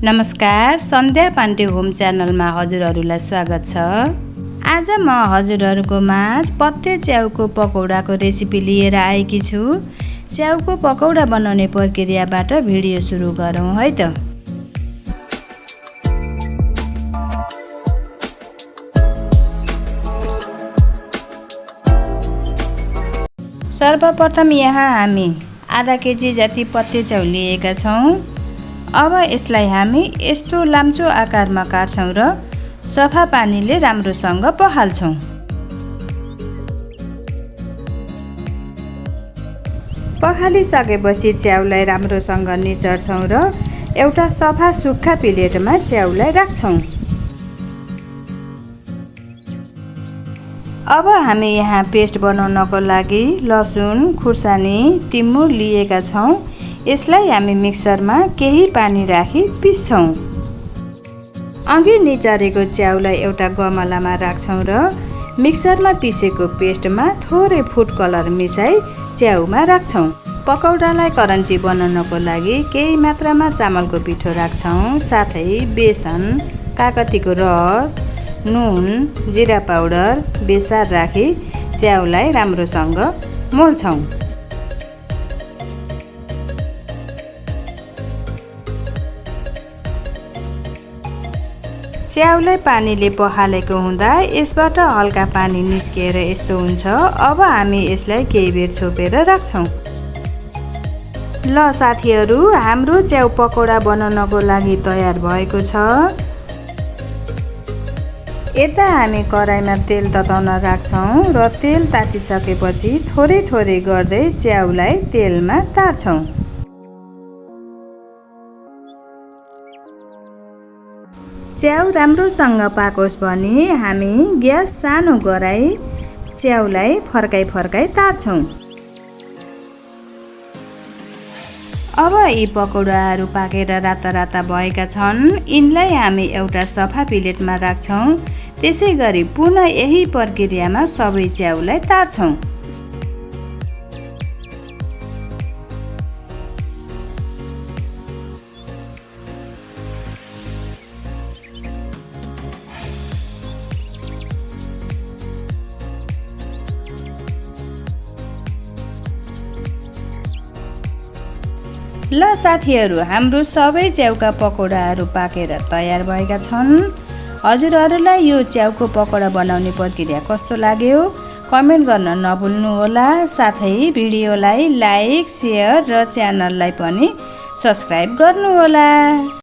नमस्कार, सन्ध्या पाण्डे होम च्यानलमा हजुरहरूलाई स्वागत छ। आज म हजुरहरूको माझ पत्ते च्याउको पकौडाको रेसिपी लिएर आएकी छु। च्याउको पकौडा बनाउने प्रक्रियाबाट भिडियो सुरु गरौँ है त। सर्वप्रथम यहाँ हामी आधा केजी जति पत्ते च्याउ लिएका छौँ। अब यसलाई हामी यस्तो लाम्चो आकारमा काट्छौँ र सफा पानीले राम्रोसँग पखाल्छौँ। पखालिसकेपछि च्याउलाई राम्रोसँग निचोड्छौँ र एउटा सफा सुक्खा प्लेटमा च्याउलाई राख्छौँ। अब हामी यहाँ पेस्ट बनाउनको लागि लसुन, खुर्सानी, टिमुर लिएका छौँ। यसलाई हामी मिक्सरमा केही पानी राखी पिस्छौँ। अघि निचोरेको च्याउलाई एउटा गमलामा राख्छौँ र मिक्सरमा पिसेको पेस्टमा थोरै फुड कलर मिसाई च्याउमा राख्छौँ। पकौडालाई करन्ची बनाउनको लागि केही मात्रामा चामलको पिठो राख्छौँ। साथै बेसन, काकतीको रस, नुन, जिरा पाउडर, बेसार राखी च्याउलाई राम्रोसँग मोल्छौँ। च्याउलाई पानीले पखालेको हुँदा यसबाट हल्का पानी निस्किएर यस्तो हुन्छ। अब हामी यसलाई केही बेर छोपेर राख्छौँ। ल साथीहरू, हाम्रो च्याउ पकौडा बनाउनको लागि तयार भएको छ। यता हामी कराईमा तेल तताउन राख्छौँ र तेल तातिसकेपछि थोरै थोरै गर्दै च्याउलाई तेलमा तार्छौँ। च्याउ राम्रोसँग पाकोस् भने हामी ग्यास सानो गराई च्याउलाई फर्काई फर्काई तार्छौँ। अब यी पकौडाहरू पाकेर राता राता भएका छन्। यिनलाई हामी एउटा सफा प्लेटमा राख्छौँ। त्यसै गरी पुनः यही प्रक्रियामा सबै च्याउलाई तार्छौँ। ल साथीहरू, हाम्रो सबै च्याउका पकौडाहरू पाकेर तयार भएका छन्। हजुरहरूलाई यो च्याउको पकौडा बनाउने प्रक्रिया कस्तो लाग्यो कमेन्ट गर्न नभुल्नुहोला। साथै भिडियोलाई लाइक, सेयर र च्यानललाई पनि सब्स्क्राइब गर्नुहोला।